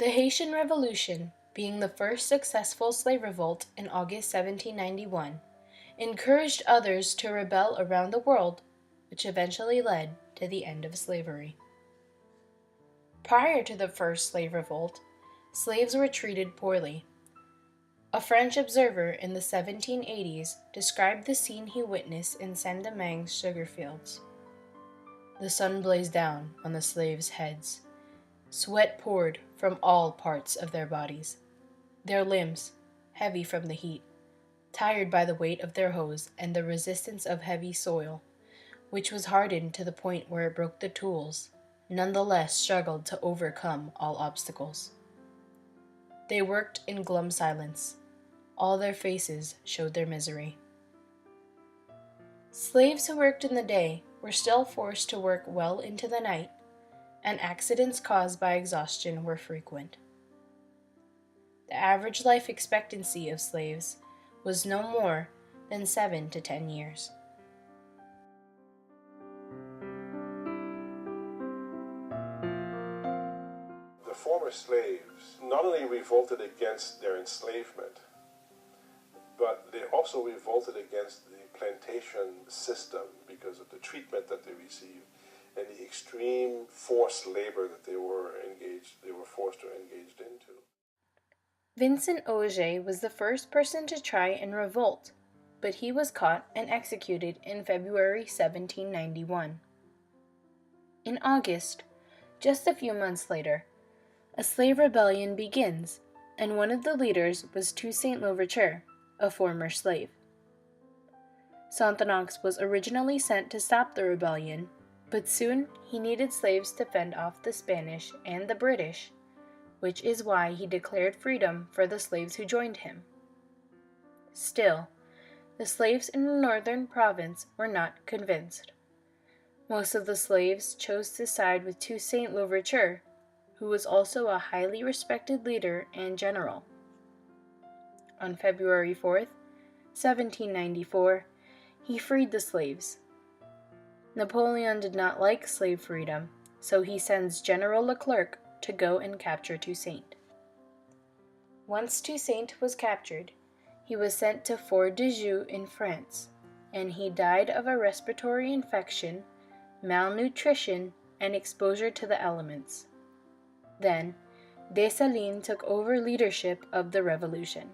The Haitian Revolution, being the first successful slave revolt in August 1791, encouraged others to rebel around the world, which eventually led to the end of slavery. Prior to the first slave revolt, slaves were treated poorly. A French observer in the 1780s described the scene he witnessed in Saint-Domingue's sugar fields. The sun blazed down on the slaves' heads. Sweat poured from all parts of their bodies. Their limbs, heavy from the heat, tired by the weight of their hoes and the resistance of heavy soil, which was hardened to the point where it broke the tools, nonetheless struggled to overcome all obstacles. They worked in glum silence. All their faces showed their misery. Slaves who worked in the day were still forced to work well into the night, and accidents caused by exhaustion were frequent. The average life expectancy of slaves was no more than 7 to 10 years. The former slaves not only revolted against their enslavement, but they also revolted against the plantation system because of the treatment that they received and the extreme forced labor that they were forced to engage into. Vincent Auger was the first person to try and revolt, but he was caught and executed in February 1791. In August, just a few months later, a slave rebellion begins, and one of the leaders was Toussaint Louverture, a former slave. Sonthonax was originally sent to stop the rebellion, but soon he needed slaves to fend off the Spanish and the British, which is why he declared freedom for the slaves who joined him. Still, the slaves in the northern province were not convinced. Most of the slaves chose to side with Toussaint Louverture, who was also a highly respected leader and general. On February 4th, 1794, he freed the slaves. Napoleon did not like slave freedom, so he sends General Leclerc to go and capture Toussaint. Once Toussaint was captured, he was sent to Fort de Joux in France, and he died of a respiratory infection, malnutrition, and exposure to the elements. Then, Dessalines took over leadership of the revolution.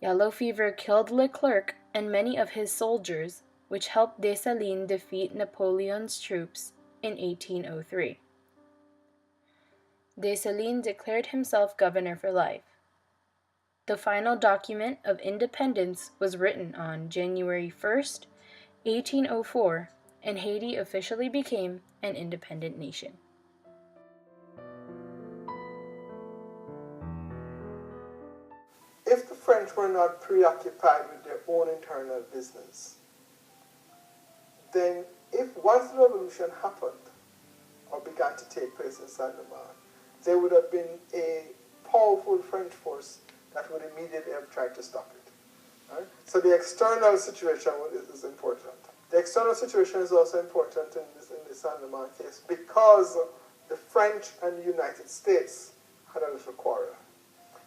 Yellow fever killed Leclerc and many of his soldiers, which helped Dessalines defeat Napoleon's troops in 1803. Dessalines declared himself governor for life. The final document of independence was written on January 1st, 1804, and Haiti officially became an independent nation. If the French were not preoccupied with their own internal business, then once the revolution happened or began to take place in Saint-Domingue, there would have been a powerful French force that would immediately have tried to stop it. Right? So the external situation is important. The external situation is also important in the Saint-Domingue case because the French and the United States had a little quarrel.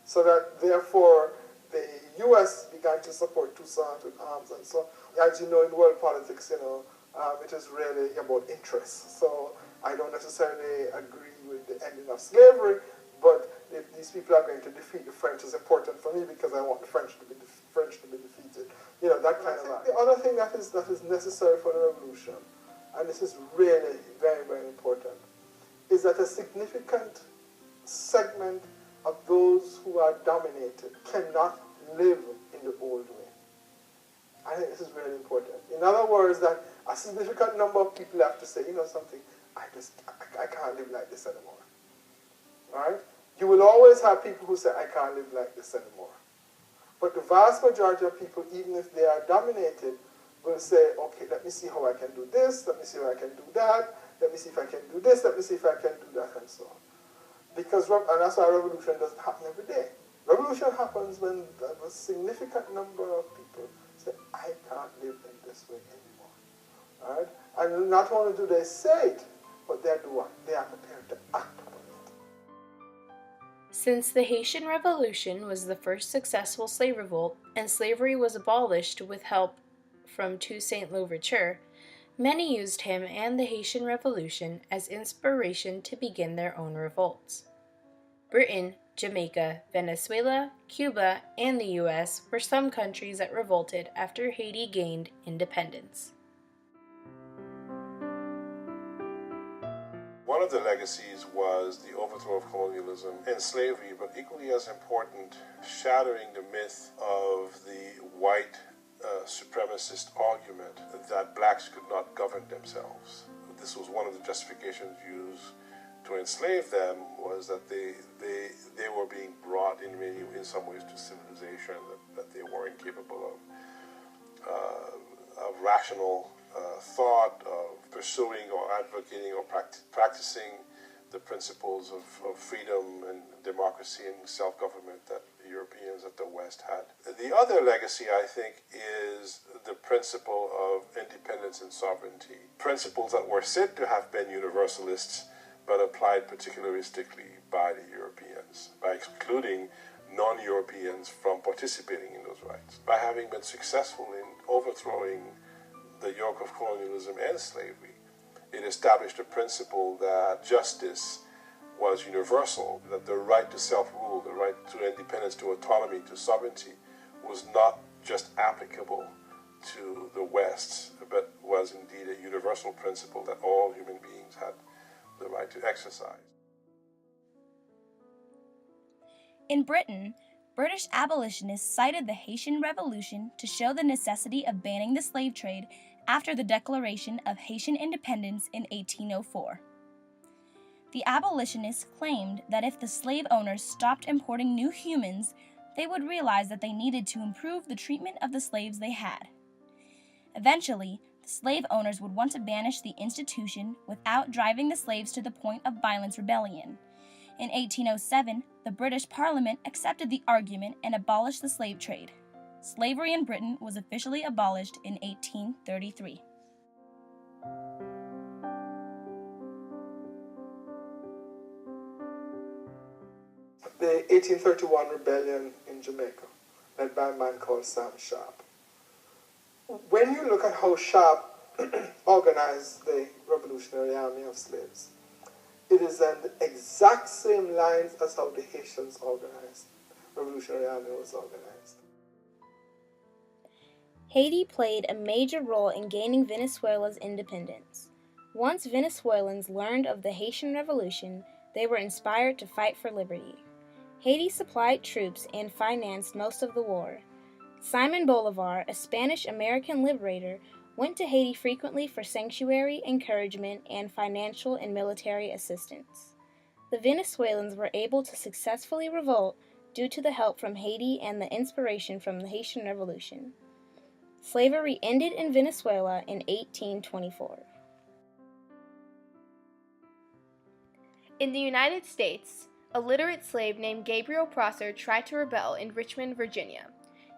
So that therefore the U.S. began to support Toussaint with arms, and so as you know in world politics, it is really about interests. So I don't necessarily agree with the ending of slavery, but if these people are going to defeat the French, is important for me because I want the French to be defeated. That kind of thing. The other thing that is necessary for the revolution, and this is really very, very important, is that a significant segment of those who are dominated cannot live in the old way. I think this is really important. In other words, that a significant number of people have to say, something, I can't live like this anymore. Right? You will always have people who say, I can't live like this anymore. But the vast majority of people, even if they are dominated, will say, okay, let me see how I can do this, let me see how I can do that, let me see if I can do this, let me see if I can do that, and so on. And that's why revolution doesn't happen every day. Revolution happens when a significant number of people say, I can't live in this way anymore. Right? And not only do they say it, but they do what? They are prepared to act upon it. Since the Haitian Revolution was the first successful slave revolt and slavery was abolished with help from Toussaint Louverture, many used him and the Haitian Revolution as inspiration to begin their own revolts. Britain, Jamaica, Venezuela, Cuba, and the U.S. were some countries that revolted after Haiti gained independence. One of the legacies was the overthrow of colonialism and slavery, but equally as important, shattering the myth of the white supremacist argument that blacks could not govern themselves. This was one of the justifications used to enslave them, was that they were being brought in some ways to civilization, that they weren't capable of rational thought, of pursuing or advocating or practicing the principles of freedom and democracy and self-government that Europeans at the West had. The other legacy, I think, is the principle of independence and sovereignty. Principles that were said to have been universalists, but applied particularistically by the Europeans, by excluding non-Europeans from participating in those rights. By having been successful in overthrowing the yoke of colonialism and slavery, it established a principle that justice was universal, that the right to self-rule, the right to independence, to autonomy, to sovereignty was not just applicable to the West, but was indeed a universal principle that all human beings had the right to exercise. In Britain, British abolitionists cited the Haitian Revolution to show the necessity of banning the slave trade after the declaration of Haitian independence in 1804. The abolitionists claimed that if the slave owners stopped importing new humans, they would realize that they needed to improve the treatment of the slaves they had. Eventually, the slave owners would want to banish the institution without driving the slaves to the point of violent rebellion. In 1807, the British Parliament accepted the argument and abolished the slave trade. Slavery in Britain was officially abolished in 1833. The 1831 rebellion in Jamaica, led by a man called Sam Sharp. When you look at how Sharp organized the Revolutionary Army of Slaves, it is on the exact same lines as how the Haitians organized. Revolutionary Army was organized. Haiti played a major role in gaining Venezuela's independence. Once Venezuelans learned of the Haitian Revolution, they were inspired to fight for liberty. Haiti supplied troops and financed most of the war. Simon Bolivar, a Spanish-American liberator, went to Haiti frequently for sanctuary, encouragement, and financial and military assistance. The Venezuelans were able to successfully revolt due to the help from Haiti and the inspiration from the Haitian Revolution. Slavery ended in Venezuela in 1824. In the United States, a literate slave named Gabriel Prosser tried to rebel in Richmond, Virginia.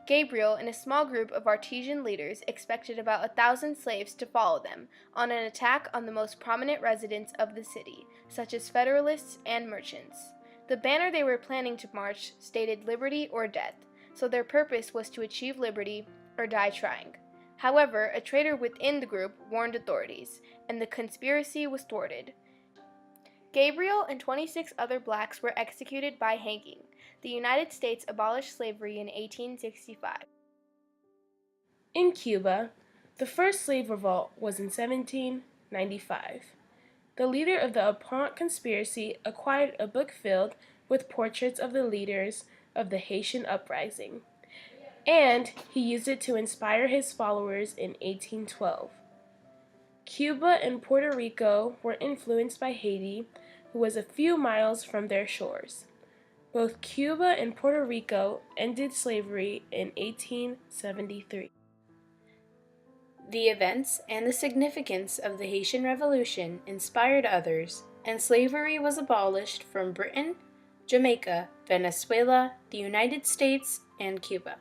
Gabriel and a small group of artesian leaders expected about 1,000 slaves to follow them on an attack on the most prominent residents of the city, such as Federalists and merchants. The banner they were planning to march stated liberty or death, so their purpose was to achieve liberty or die trying. However, a traitor within the group warned authorities, and the conspiracy was thwarted. Gabriel and 26 other blacks were executed by hanging. The United States abolished slavery in 1865. In Cuba, the first slave revolt was in 1795. The leader of the Apont conspiracy acquired a book filled with portraits of the leaders of the Haitian uprising, and he used it to inspire his followers in 1812. Cuba and Puerto Rico were influenced by Haiti, who was a few miles from their shores. Both Cuba and Puerto Rico ended slavery in 1873. The events and the significance of the Haitian Revolution inspired others, and slavery was abolished from Britain, Jamaica, Venezuela, the United States, and Cuba.